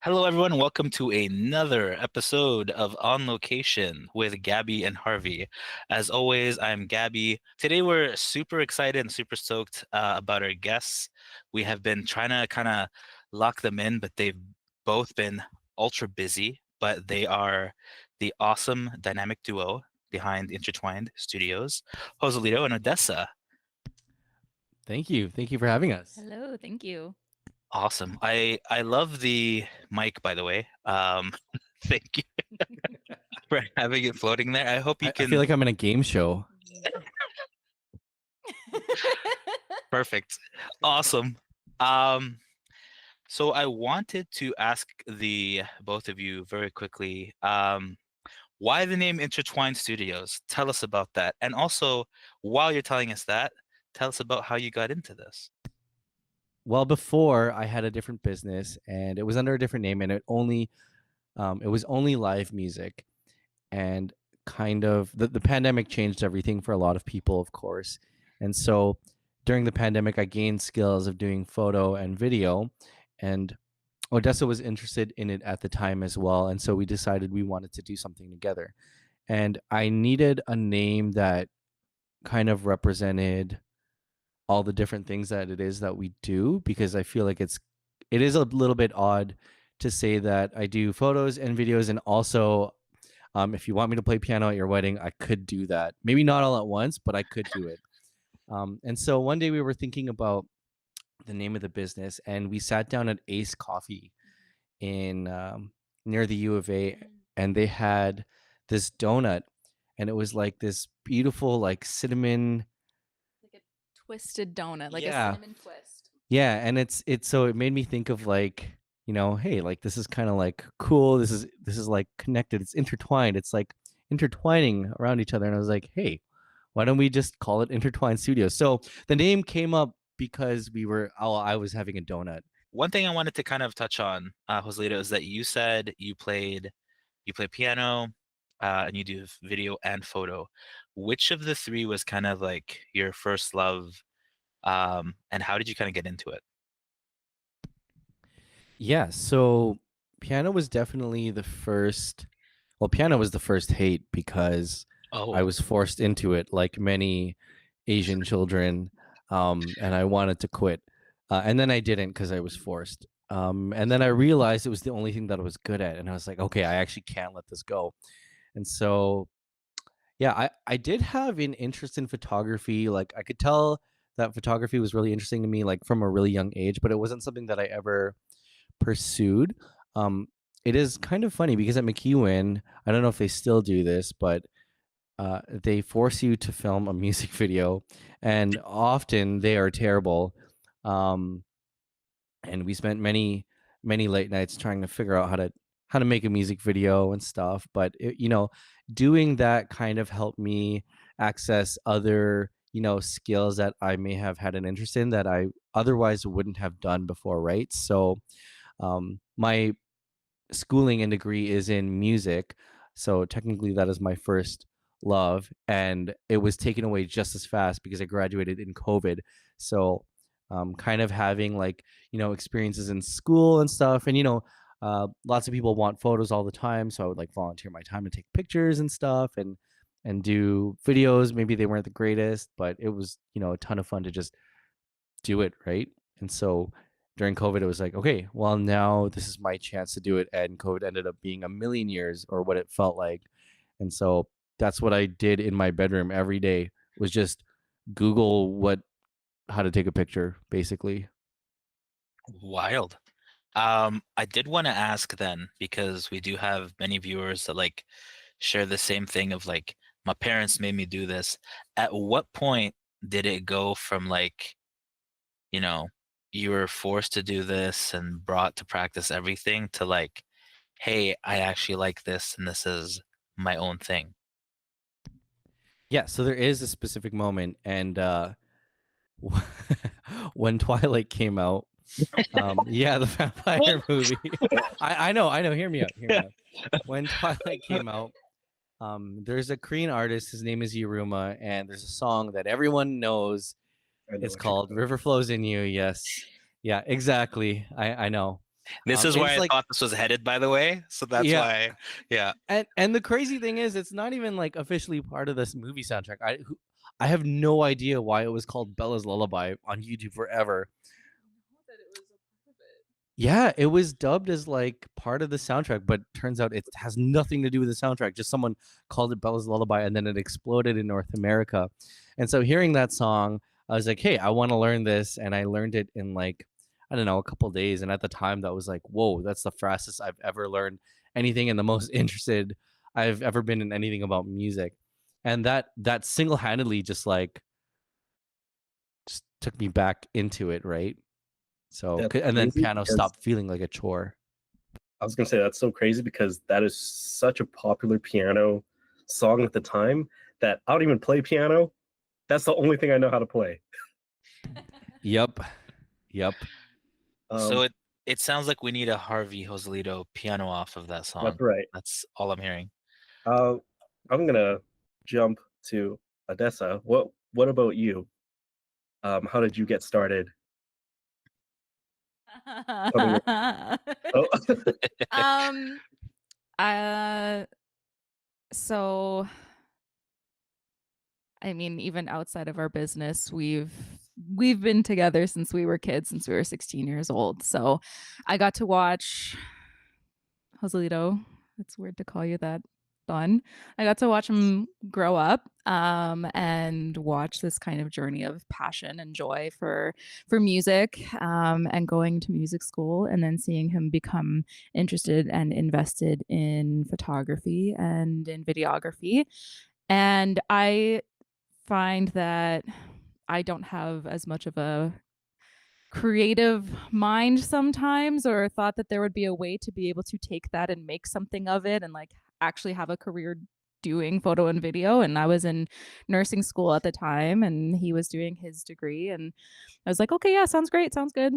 Hello, everyone. Welcome to another episode of On Location with Gabby and Harvey. As always, I'm Gabby. Today, we're super excited and super stoked about our guests. We have been trying to kind of lock them in, but they've both been ultra busy. But they are the awesome dynamic duo behind Intertwined Studios, Joselito and Odessa. Thank you. Thank you for having us. Hello, thank you. Awesome. I love the mic, by the way. Thank you for having it floating there. I hope you I feel can. like I'm in a game show. Perfect. Awesome. Um, so I wanted to ask the both of you very quickly, why the name Intertwined Studios? Tell us about that. And also, while you're telling us that, tell us about how you got into this. Well, before I had a different business and it was under a different name and it was only live music and kind of the pandemic changed everything for a lot of people, of course. And so during the pandemic, I gained skills of doing photo and video, and Odessa was interested in it at the time as well. And so we decided we wanted to do something together. And I needed a name that kind of represented all the different things that it is that we do, because I feel like it is a little bit odd to say that I do photos and videos, and also if you want me to play piano at your wedding, I could do that. Maybe not all at once, but I could do it. And so one day we were thinking about the name of the business, and we sat down at Ace Coffee in near the U of A, and they had this donut, and it was like this beautiful like cinnamon. Like a twisted donut, like a Yeah. cinnamon twist. Yeah, and it's so it made me think of like, hey, like this is kind of like cool. This is like connected. It's intertwined. It's like intertwining around each other. And I was like, hey, why don't we just call it Intertwined Studios? So the name came up because I was having a donut. One thing I wanted to kind of touch on, Joselito, is that you said you play piano, and you do video and photo. Which of the three was kind of like your first love, and how did you kind of get into it? Yeah, so piano was definitely the first. Well, piano was the first hate because I Oh, was forced into it, like many Asian children, and I wanted to quit, and then I didn't because I was forced. And then I realized it was the only thing that I was good at, and I was like, okay, I actually can't let this go. And so, yeah, I did have an interest in photography. Like I could tell that photography was really interesting to me, like from a really young age, but it wasn't something that I ever pursued. Um, it is kind of funny because at McEwen, I don't know if they still do this, but they force you to film a music video, and often they are terrible. Um, and we spent many late nights trying to figure out how to make a music video and stuff. But doing that kind of helped me access other skills that I may have had an interest in that I otherwise wouldn't have done before, right? So my schooling and degree is in music, so technically that is my first love, and it was taken away just as fast because I graduated in COVID. So kind of having like experiences in school and stuff, and lots of people want photos all the time, so I would like volunteer my time to take pictures and stuff, and do videos. Maybe they weren't the greatest, but it was a ton of fun to just do it, right? And so during COVID, it was like, okay, well, now this is my chance to do it. And COVID ended up being a million years, or what it felt like. And so that's what I did in my bedroom every day, was just Google how to take a picture, basically. wild. I did want to ask then, because we do have many viewers that like share the same thing of like, my parents made me do this. At what point did it go from like, you know, you were forced to do this and brought to practice everything to like, hey, I actually like this and this is my own thing? Yeah, so there is a specific moment, and when Twilight came out, yeah, the vampire movie. I know. Hear me out. When Twilight came out, there's a Korean artist. His name is Yuruma, and there's a song that everyone knows. I know It's what you're called talking "River Flows in You." Yes, yeah, exactly. I know. This is where It's I like, thought this was headed, by the way. So that's yeah, why, yeah. and the crazy thing is, it's not even like officially part of this movie soundtrack. I have no idea why it was called Bella's Lullaby on YouTube forever. Yeah, it was dubbed as like part of the soundtrack, but turns out it has nothing to do with the soundtrack. Just someone called it Bella's Lullaby, and then it exploded in North America. And so hearing that song, I was like, hey, I want to learn this. And I learned it in like, I don't know, a couple days. And at the time, that was like, whoa, that's the fastest I've ever learned anything and the most interested I've ever been in anything about music. And that single-handedly just took me back into it, right? So, That's and then crazy piano because stopped feeling like a chore. I was gonna say that's so crazy because that is such a popular piano song at the time that I don't even play piano. That's the only thing I know how to play. Yep. So Um, it sounds like we need a Harvey Joselito piano off of that song. that's right. That's all I'm hearing. I'm gonna jump to Odessa. What about you? How did you get started? Coming Oh, um so I mean, even outside of our business, we've been together since we were kids, since we were 16 years old. So I got to watch Joselito. It's weird to call you that, Don. I got to watch him grow up, and watch this kind of journey of passion and joy for music, and going to music school, and then seeing him become interested and invested in photography and in videography. And I find that I don't have as much of a creative mind sometimes, or thought that there would be a way to be able to take that and make something of it and like actually have a career doing photo and video. And I was in nursing school at the time and he was doing his degree, and I was like, okay, yeah, sounds great, sounds good,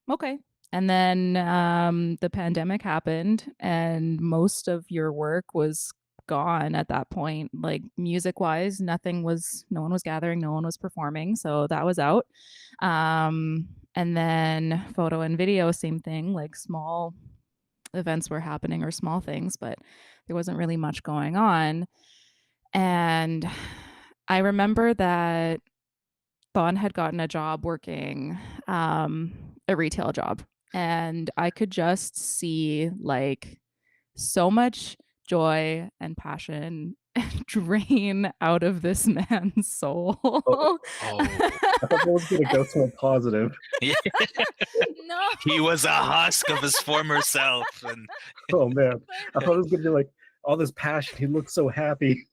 okay. And then the pandemic happened and most of your work was gone at that point. Like music wise, no one was gathering, no one was performing, so that was out. And then photo and video, same thing, like small events were happening or small things, but there wasn't really much going on. And I remember that Thon had gotten a job working a retail job, and I could just see like so much joy and passion drain out of this man's soul. oh, Oh, I thought I was gonna go somewhere positive. yeah. No. He was a husk of his former self, and Oh man, I thought it was gonna be like all this passion. He looked so happy.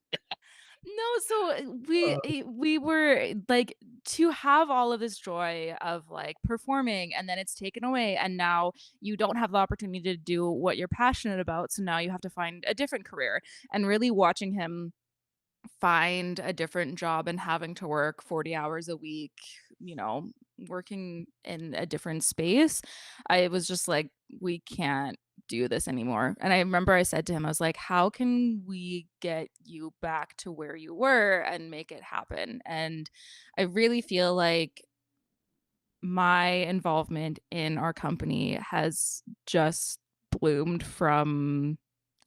No, so Uh, we were like, to have all of this joy of like performing and then it's taken away and now you don't have the opportunity to do what you're passionate about, so now you have to find a different career. And really watching him find a different job and having to work 40 hours a week, you know, working in a different space, I was just like, we can't do this anymore. And I remember I said to him, I was like, how can we get you back to where you were and make it happen? And I really feel like my involvement in our company has just bloomed from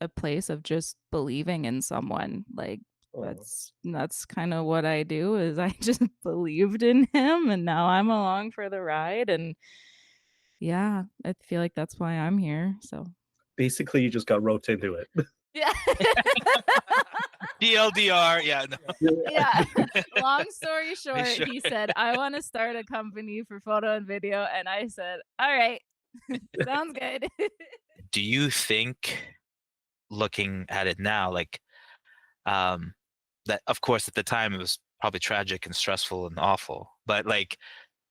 a place of just believing in someone. Like oh, that's kind of what I do, is I just believed in him and now I'm along for the ride. And yeah, I feel like that's why I'm here. So basically, you just got roped into it. yeah. DLDR. Yeah, no. Yeah. Long story short, Sure. he said, I want to start a company for photo and video. And I said, all right, sounds good. Do you think, looking at it now, like, that of course at the time it was probably tragic and stressful and awful, but like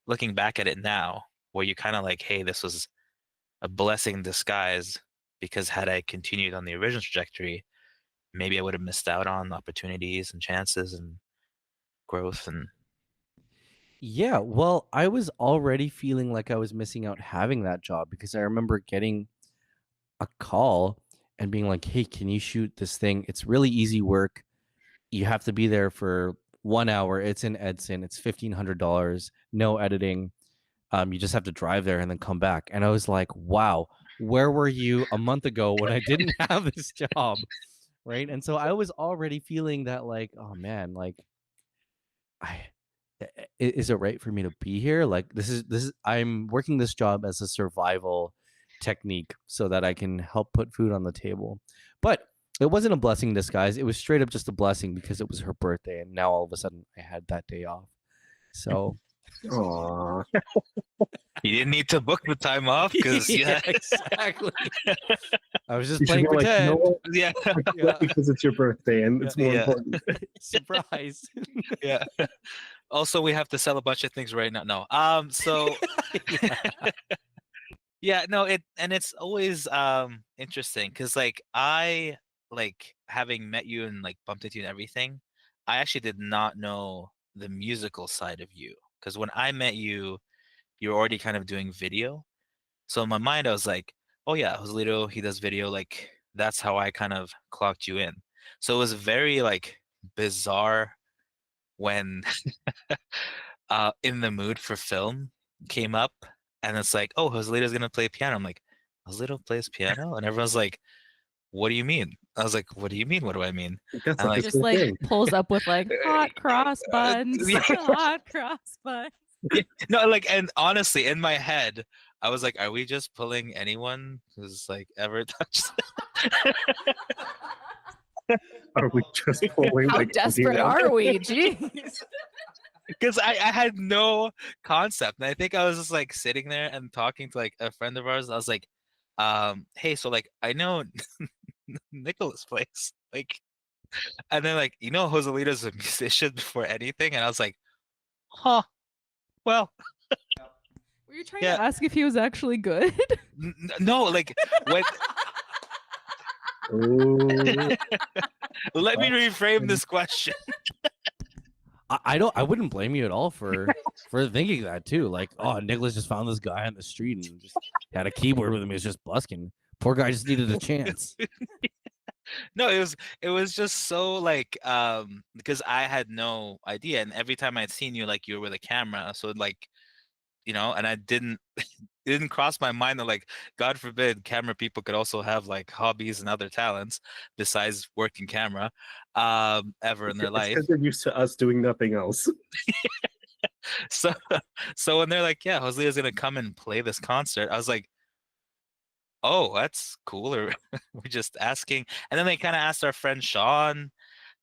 looking back at it now, where you kind of like, hey, this was a blessing in disguise, because had I continued on the original trajectory, maybe I would have missed out on opportunities and chances and growth. And Yeah, well, I was already feeling like I was missing out having that job because I remember getting a call and being like, "Hey, can you shoot this thing? It's really easy work. You have to be there for 1 hour. It's in Edson. It's $1,500. No editing. You just have to drive there and then come back. And I was like, wow, where were you a month ago when I didn't have this job? Right. And so I was already feeling that, like, oh man, like, is it right for me to be here? Like, this is I'm working this job as a survival technique so that I can help put food on the table. But it wasn't a blessing in disguise. It was straight up just a blessing because it was her birthday, and now all of a sudden I had that day off. So Aw. You didn't need to book the time off because yeah, exactly. I was just You should playing go like, you pretend. know what? yeah, Yeah. Because it's your birthday and it's more Yeah. important. Surprise. yeah. Also, we have to sell a bunch of things right now. No, so Yeah. yeah, no, it's always interesting because like I like having met you and like bumped into you and everything. I actually did not know the musical side of you because when I met you, you were already kind of doing video. So in my mind, I was like, oh yeah, Joselito, he does video. Like that's how I kind of clocked you in. So it was very like bizarre when In the Mood for Film came up and it's like, oh, Joselito's gonna play piano. I'm like, Joselito plays piano? And everyone's like, what do you mean? I was like, what do you mean? What do I mean? That's And like like, this Just whole like thing. pulls up with like hot cross buns, yeah. hot cross buns. No, like, and honestly, in my head, I was like, are we just pulling anyone who's like ever touched? Are we just pulling How like desperate anyone? are we? Jeez. Because I had no concept. And I think I was just like sitting there and talking to like a friend of ours. I was like, hey, so like I know Nicholas plays. Like, and then like, you know, Joselito's a musician before anything. And I was like, huh, well, Were you trying yeah. to ask if he was actually good? No, like when Oh, let me reframe this question. I wouldn't blame you at all for thinking that too. Like, oh, Nicholas just found this guy on the street and just had a keyboard with him. He was just busking. Poor guy just needed a chance. No, it was just so like because I had no idea, and every time I'd seen you, like you were with a camera, so like and I didn't it didn't cross my mind that like God forbid camera people could also have like hobbies and other talents besides working camera ever in their it's life. because they're used to us doing nothing else. So so when they're like, yeah, Joselito's gonna come and play this concert, I was like, oh, that's cool. Or we're just asking. And then they kind of asked our friend Sean,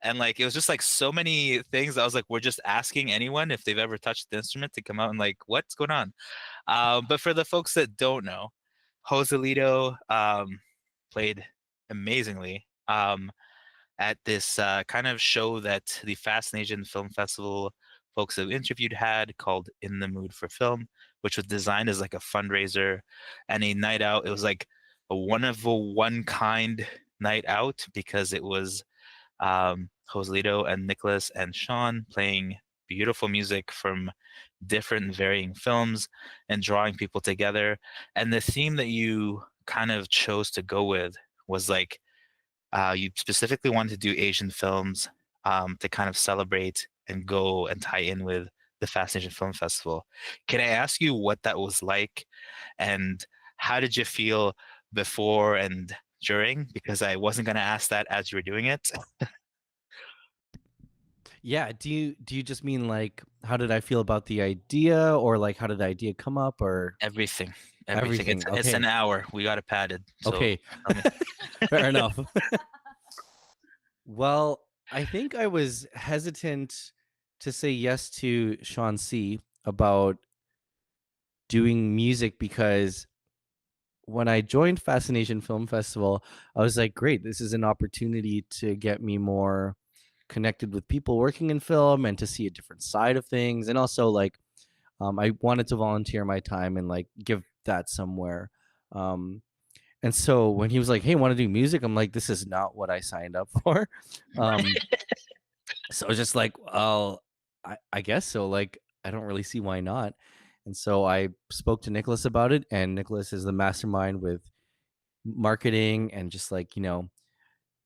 and like it was just like so many things. I was like, we're just asking anyone if they've ever touched the instrument to come out and like, what's going on? But for the folks that don't know, Joselito played amazingly at this kind of show that the Fascination Film Festival folks that we interviewed had called In the Mood for Film, which was designed as like a fundraiser and a night out. It was like a one of a one kind night out because it was Joselito and Nicholas and Sean playing beautiful music from different varying films and drawing people together. And the theme that you kind of chose to go with was like you specifically wanted to do Asian films to kind of celebrate and go and tie in with the Fascination Film Festival. Can I ask you what that was like and how did you feel before and during? Because I wasn't going to ask that as you were doing it. Yeah. Do you just mean like how did I feel about the idea, or like how did the idea come up, or Everything. everything? It's an Okay. hour. We got it padded. So Okay. tell me. Fair enough. Well, I think I was hesitant to say yes to Sean C about doing music because when I joined Fascination Film Festival, I was like, great, this is an opportunity to get me more connected with people working in film and to see a different side of things. And also, like, I wanted to volunteer my time and like give that somewhere. And so when he was like, hey, want to do music? I'm like, this is not what I signed up for. So I was just like, well, I guess so. Like, I don't really see why not. And so I spoke to Nicholas about it, and Nicholas is the mastermind with marketing and just like,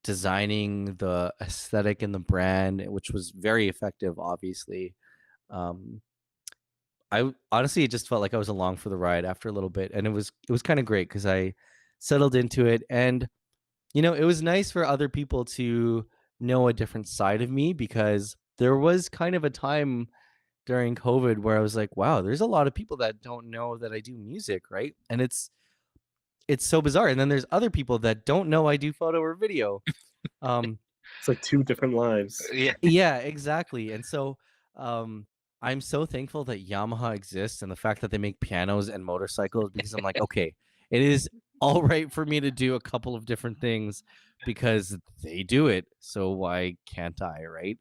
designing the aesthetic and the brand, which was very effective, obviously. Um, honestly, it just felt like I was along for the ride after a little bit, and it was kind of great because I settled into it, and it was nice for other people to know a different side of me, because there was kind of a time during COVID where I was like, wow, there's a lot of people that don't know that I do music, right? And it's so bizarre. And then there's other people that don't know I do photo or video. It's like two different lives. Yeah. Yeah, exactly. And so I'm so thankful that Yamaha exists and the fact that they make pianos and motorcycles, because I'm like, okay, it is all right for me to do a couple of different things because they do it. So why can't I, right?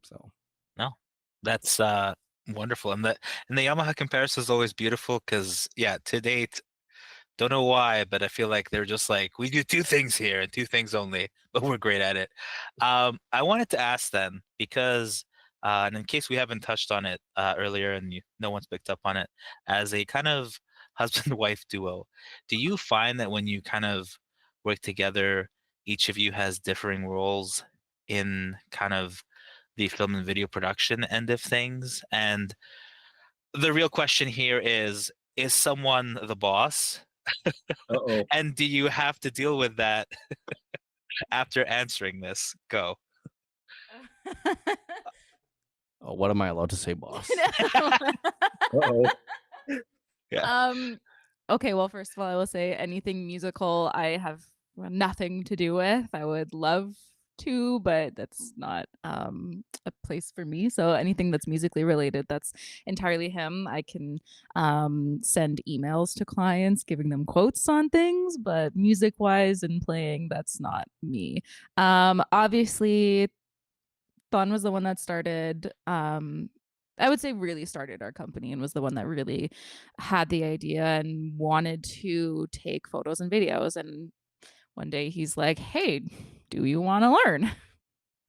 So No, that's wonderful. And the Yamaha comparison is always beautiful because, yeah, to date, don't know why, but I feel like they're just like, we do two things here and two things only, but we're great at it. I wanted to ask then, because, and in case we haven't touched on it earlier and no one's picked up on it, as a kind of husband-wife duo, do you find that when you kind of work together, each of you has differing roles in kind of the film and video production end of things? And the real question here is someone the boss? Uh-oh. And do you have to deal with that after answering this? Go. oh, what am I allowed to say, boss? Uh-oh. Yeah. Okay, well, first of all, I will say anything musical I have nothing to do with. I would love to, but that's not a place for me. So anything that's musically related, that's entirely him. I can send emails to clients giving them quotes on things, but music wise and playing, that's not me. Obviously, Thon was the one that started I would say really started our company and was the one that really had the idea and wanted to take photos and videos. And one day he's like, "Hey, do you want to learn?"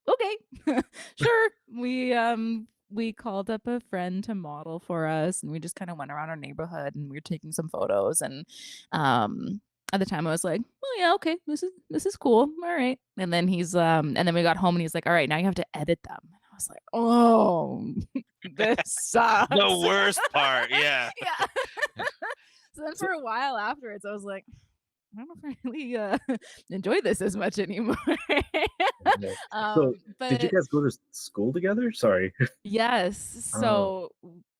Okay. Sure. We called up a friend to model for us, and we just kind of went around our neighborhood and we were taking some photos. And at the time I was like, "Oh yeah, okay, this is cool. All right." And then and then we got home and he's like, "All right, now you have to edit them." And I was like, "Oh, this sucks." The worst part, yeah. Yeah. So then for a while afterwards, I was like, I don't know if I really enjoy this as much anymore. So, did you But guys go to school together? Sorry. yes, Oh. so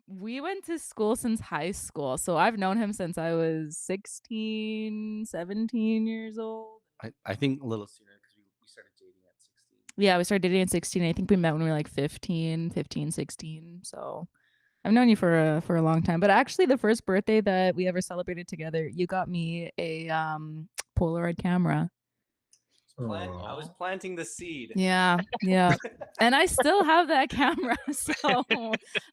we went to school since high school. So I've known him since I was 16, 17 years old. I think a little sooner because we started dating at 16. Yeah, we started dating at 16. I think we met when we were like 15, 16. So I've known you for a long time. But actually the first birthday that we ever celebrated together, you got me a Polaroid camera. I was planting the seed. Yeah, yeah. And I still have that camera. So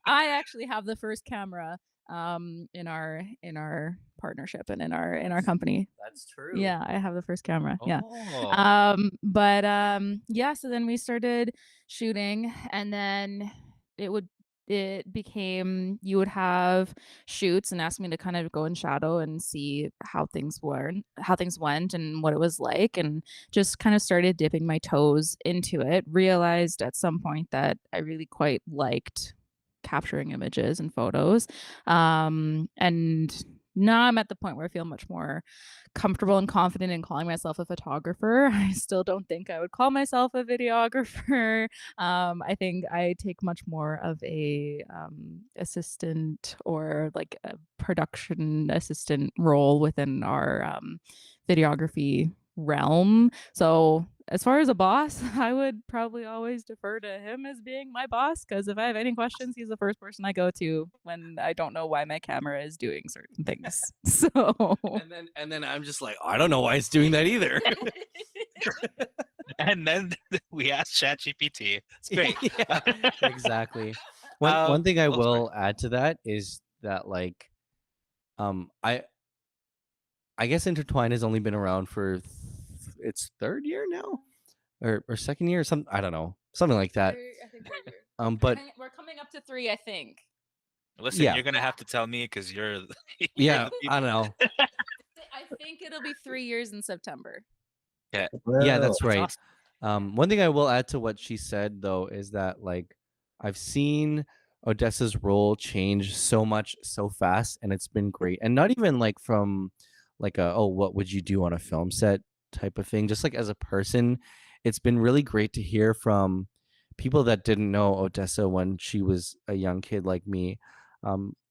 I actually have the first camera in our partnership and in our company. That's true. Yeah, I have the first camera. Yeah. Oh. But yeah, so then we started shooting, and then it became, you would have shoots and ask me to kind of go in shadow and see how things went and what it was like, and just kind of started dipping my toes into it. Realized at some point that I really quite liked capturing images and photos. And now I'm at the point where I feel much more comfortable and confident in calling myself a photographer. I still don't think I would call myself a videographer. I think I take much more of a assistant or like a production assistant role within our videography realm. So as far as a boss, I would probably always defer to him as being my boss, because if I have any questions, he's the first person I go to when I don't know why my camera is doing certain things. So and then I'm just like, I don't know why it's doing that either. And then we asked ChatGPT. It's great. Yeah, exactly. One thing I will add to that is that, like, I guess Intertwined has only been around for its third year now, or second year, or I don't know, something like that. I think But we're coming up to 3, I think. Listen, Yeah. you're gonna have to tell me because you're yeah, the I don't know. I think it'll be 3 years in September. Yeah, Wow. that's right. awesome. One thing I will add to what she said though is that, like, I've seen Odessa's role changed so much so fast, and it's been great. And not even like from like a, oh, what would you do on a film set type of thing, just like as a person. It's been really great to hear from people that didn't know Odessa when she was a young kid like me.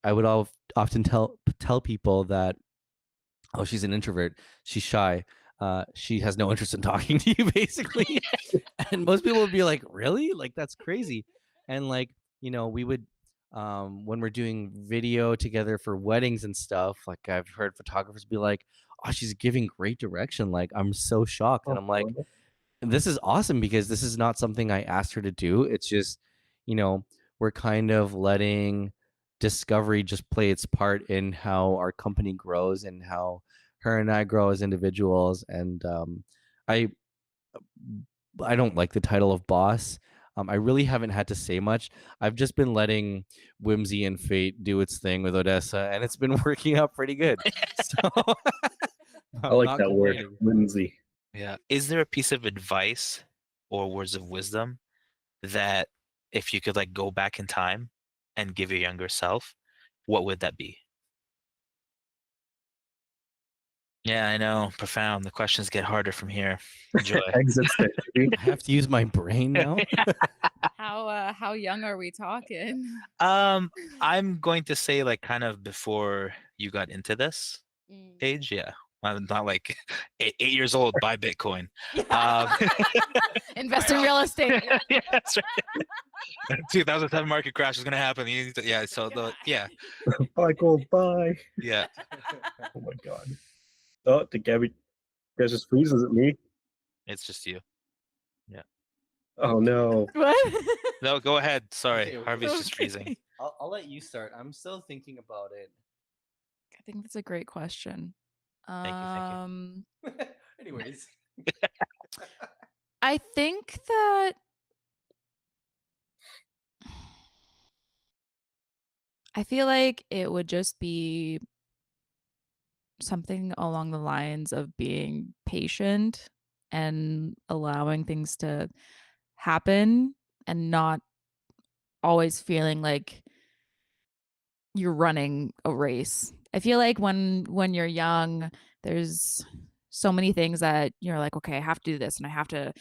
I would often tell people that, oh, she's an introvert, she's shy, she has no interest in talking to you, basically. And most people would be like, really? Like, that's crazy. And like, we would, when we're doing video together for weddings and stuff, like I've heard photographers be like, oh, she's giving great direction, like I'm so shocked. And I'm like, Oh, this is awesome, because this is not something I asked her to do. It's just, we're kind of letting discovery just play its part in how our company grows and how her and I grow as individuals. And I I don't like the title of boss. I really haven't had to say much. I've just been letting whimsy and fate do its thing with Odessa, and it's been working out pretty good. So I I'm like not that word, complaining. whimsy. Yeah. Is there a piece of advice or words of wisdom that if you could like go back in time and give your younger self, what would that be? Yeah, I know. Profound. The questions get harder from here. Enjoy. Exit strategy. I have to use my brain now. How young are we talking? I'm going to say like kind of before you got into this age. Yeah. I'm not like 8 years old, buy Bitcoin. Invest in real estate. Yeah, that's right. 2007 market crash is gonna happen. Yeah, so yeah, Bye, gold, bye. yeah. Oh my god. Oh, did Gabby guys just freeze? Is it me? It's just you. Oh no. What? No, go ahead. Sorry, Okay, Harvey's just freezing. Okay. I'll let you start. I'm still thinking about it. I think that's a great question. Thank you. Anyways. I think that I feel like it would just be something along the lines of being patient and allowing things to happen and not always feeling like you're running a race. I feel like when you're young, there's so many things that you're like, okay, I have to do this and I have to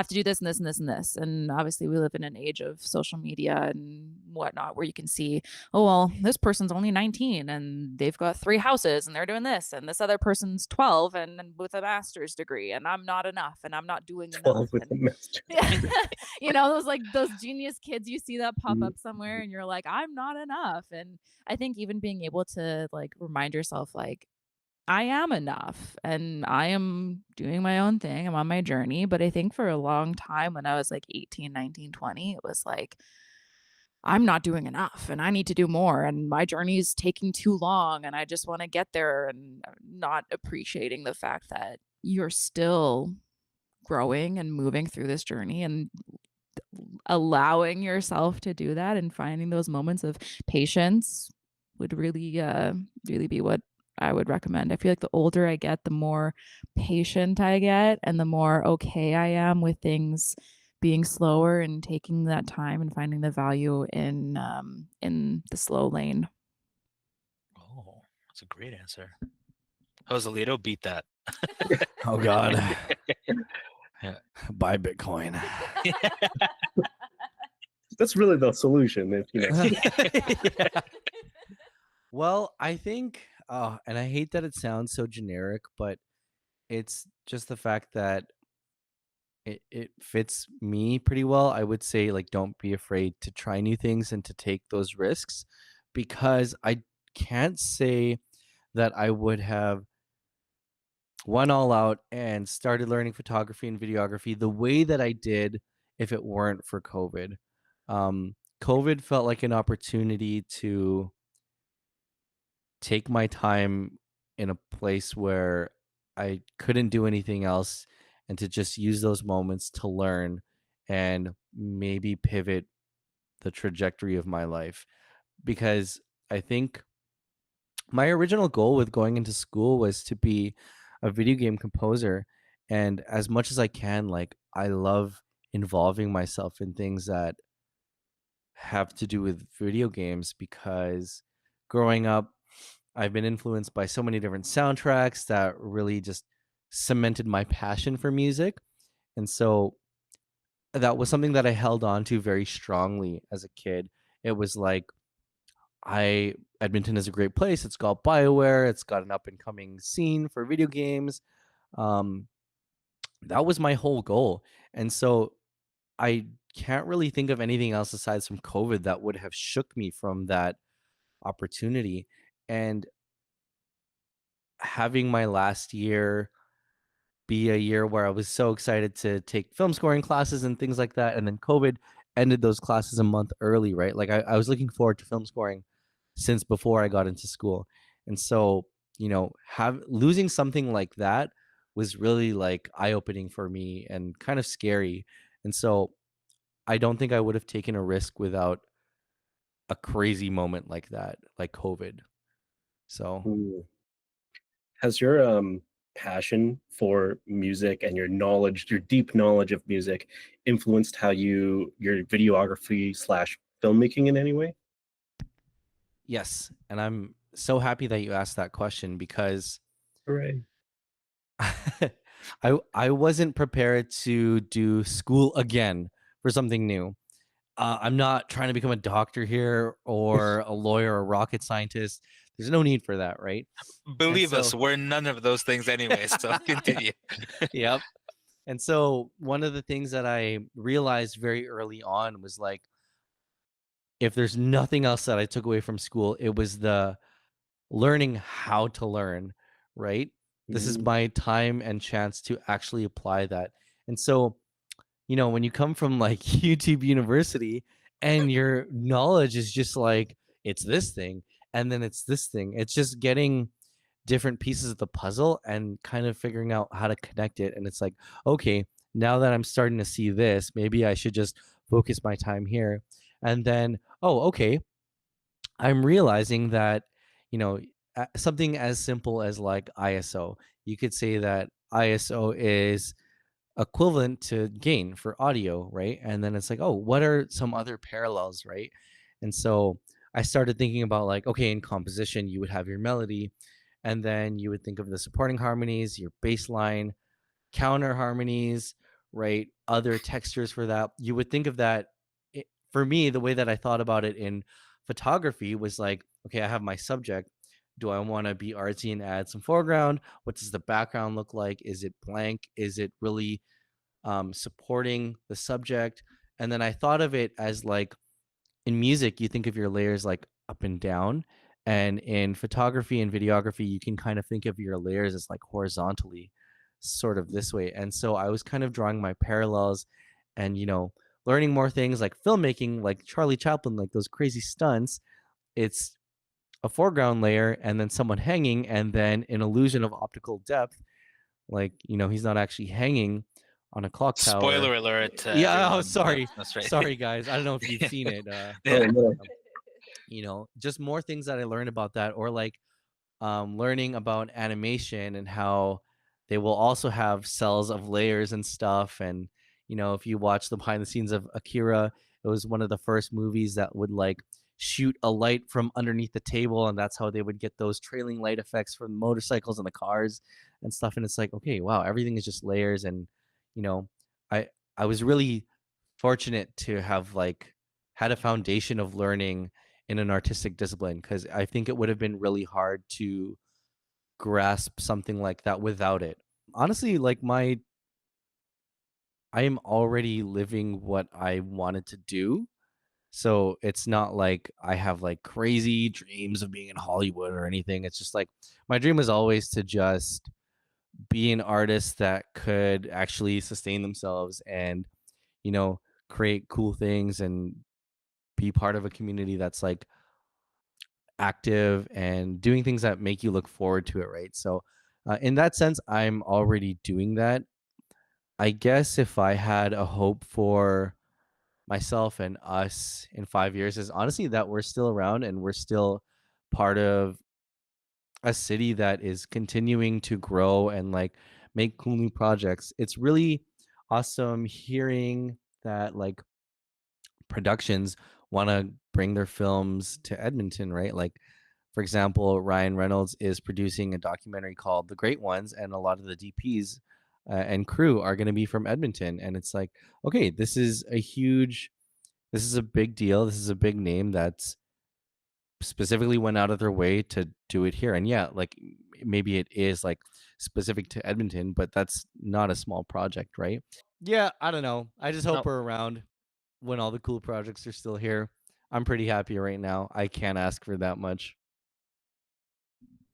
do this and this and this and this. And obviously we live in an age of social media and whatnot where you can see, oh well, this person's only 19 and they've got 3 houses and they're doing this, and this other person's 12 and with a master's degree, and I'm not enough and I'm not doing enough. 12 with a And master. those genius kids you see that pop up somewhere and you're like, I'm not enough. And I think even being able to like remind yourself like I am enough and I am doing my own thing. I'm on my journey. But I think for a long time when I was like 18, 19, 20, it was like, I'm not doing enough and I need to do more. And my journey is taking too long and I just want to get there, and not appreciating the fact that you're still growing and moving through this journey, and allowing yourself to do that and finding those moments of patience would really be what I would recommend. I feel like the older I get, the more patient I get and the more okay I am with things being slower and taking that time and finding the value in the slow lane. Oh, that's a great answer. Joselito, beat that. Oh God. Yeah. Buy Bitcoin. That's really the solution. If Yeah. Well, I think, and I hate that it sounds so generic, but it's just the fact that it fits me pretty well. I would say, like, don't be afraid to try new things and to take those risks, because I can't say that I would have went all out and started learning photography and videography the way that I did if it weren't for COVID. COVID felt like an opportunity to take my time in a place where I couldn't do anything else, and to just use those moments to learn and maybe pivot the trajectory of my life. Because I think my original goal with going into school was to be a video game composer. And as much as I can, like, I love involving myself in things that have to do with video games because growing up, I've been influenced by so many different soundtracks that really just cemented my passion for music. And so that was something that I held on to very strongly as a kid. It was like, I Edmonton is a great place. It's got BioWare. It's got an up and coming scene for video games. Um, that was my whole goal. And so I can't really think of anything else aside from COVID that would have shook me from that opportunity. And having my last year be a year where I was so excited to take film scoring classes and things like that. And then COVID ended those classes a month early, right? Like I was looking forward to film scoring since before I got into school. And so, have losing something like that was really like eye-opening for me and kind of scary. And so I don't think I would have taken a risk without a crazy moment like that, like COVID. So Ooh. Has your passion for music and your knowledge, your deep knowledge of music, influenced how your videography slash filmmaking in any way? yes, and I'm so happy that you asked that question because Hooray. I wasn't prepared to do school again for something new. I'm not trying to become a doctor here or a lawyer or a rocket scientist. There's no need for that, right? Believe us, so- we're none of those things anyway. So continue. Yep. And so one of the things that I realized very early on was like, if there's nothing else that I took away from school, it was the learning how to learn, right? This is Mhm. my time and chance to actually apply that. And so, when you come from like YouTube University and your knowledge is just like, it's this thing and then it's this thing, it's just getting different pieces of the puzzle and kind of figuring out how to connect it. And it's like, okay, now that I'm starting to see this, maybe I should just focus my time here. And then, oh, okay, I'm realizing that, you know, something as simple as like ISO, you could say that ISO is equivalent to gain for audio, right? And then it's like, oh, what are some other parallels, right? And so I started thinking about like, okay, in composition, you would have your melody, and then you would think of the supporting harmonies, your bass line, counter harmonies, right? Other textures for that. You would think of that. For me, the way that I thought about it in photography was like, okay, I have my subject. Do I want to be artsy and add some foreground? What does the background look like? Is it blank? Is it really supporting the subject? And then I thought of it as like, in music, you think of your layers like up and down. And in photography and videography, you can kind of think of your layers as like horizontally, sort of this way. And so I was kind of drawing my parallels and, learning more things like filmmaking, like Charlie Chaplin, like those crazy stunts. It's a foreground layer and then someone hanging, and then an illusion of optical depth. Like, he's not actually hanging on a clock tower. Spoiler alert. Yeah, Everyone. sorry. That's right. Sorry, guys. I don't know if you've seen it. Yeah. Oh, no. Just more things that I learned about that, or like learning about animation and how they will also have cells of layers and stuff. And if you watch the behind the scenes of Akira, it was one of the first movies that would like shoot a light from underneath the table, and that's how they would get those trailing light effects from motorcycles and the cars and stuff. And it's like, okay, wow, everything is just layers. And you know I was really fortunate to have like had a foundation of learning in an artistic discipline, because I think it would have been really hard to grasp something like that without it. Honestly, like I am already living what I wanted to do. So it's not like I have like crazy dreams of being in Hollywood or anything. It's just like my dream was always to just be an artist that could actually sustain themselves and, create cool things and be part of a community that's like active and doing things that make you look forward to it, right? So, in that sense, I'm already doing that. I guess if I had a hope for myself and us in 5 years, is honestly that we're still around and we're still part of a city that is continuing to grow and like make cool new projects. It's really awesome hearing that like productions want to bring their films to Edmonton, right? Like, for example, Ryan Reynolds is producing a documentary called The Great Ones, and a lot of the DPs and crew are going to be from Edmonton. And it's like, okay, this is a big deal. This is a big name that's specifically went out of their way to do it here. And yeah, like maybe it is like specific to Edmonton, but that's not a small project, right? Yeah, I don't know. I just hope No. we're around when all the cool projects are still here. I'm pretty happy right now. I can't ask for that much.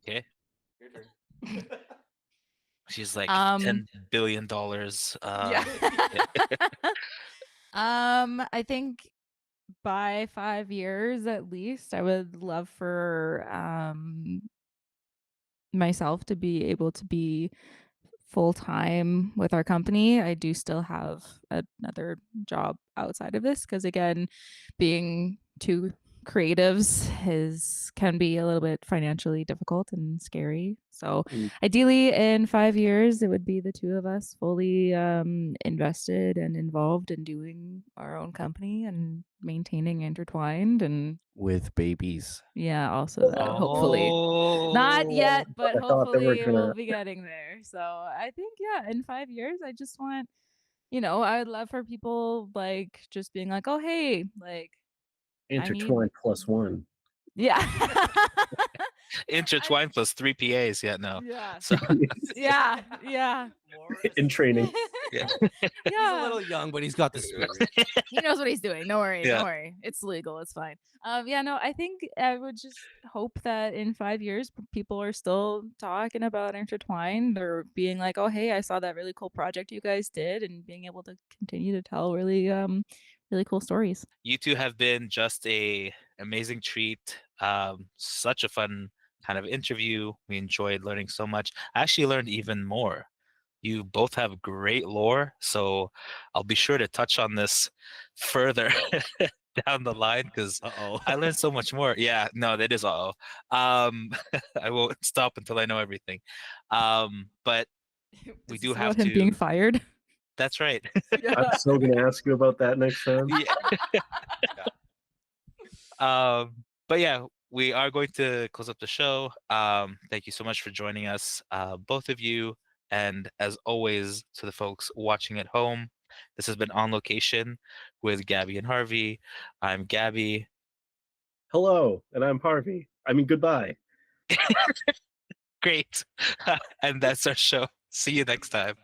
Okay. Your turn. She's like Um, $10 billion. Yeah. I think by 5 years at least, I would love for myself to be able to be full time with our company. I do still have another job outside of this because, again, being two creatives can be a little bit financially difficult and scary. So ideally in 5 years, it would be the two of us fully invested and involved in doing our own company and maintaining Intertwined, and With babies. yeah, also that hopefully. Not yet, but I thought they were hopefully gonna- we'll be getting there. So I think, yeah, in 5 years, I just want, I would love for people like just being like, oh, hey, like, Intertwined plus one. yeah. Intertwined plus 3 PAs. Yeah, no. Yeah. So Yeah. Yeah. In training. yeah. He's a little young, but he's got the spirit. He knows what he's doing. Don't worry. Yeah. Don't worry. It's legal. It's fine. Yeah, no, I think I would just hope that in 5 years, people are still talking about Intertwined, or being like, oh, hey, I saw that really cool project you guys did, and being able to continue to tell really, really cool stories. You two have been just a amazing treat. Such a fun kind of interview. We enjoyed learning so much. I actually learned even more. You both have great lore, so I'll be sure to touch on this further down the line because I learned so much more. Yeah, no, that is I won't stop until I know everything. But we Is do this have about him to. being fired. That's right. I'm still gonna ask you about that next time. But yeah, we are going to close up the show. Thank you so much for joining us, both of you. And as always, to the folks watching at home, this has been On Location with Gabby and Harvey. I'm Gabby. Hello, and I'm Harvey. I mean, goodbye. Great. And that's our show. See you next time.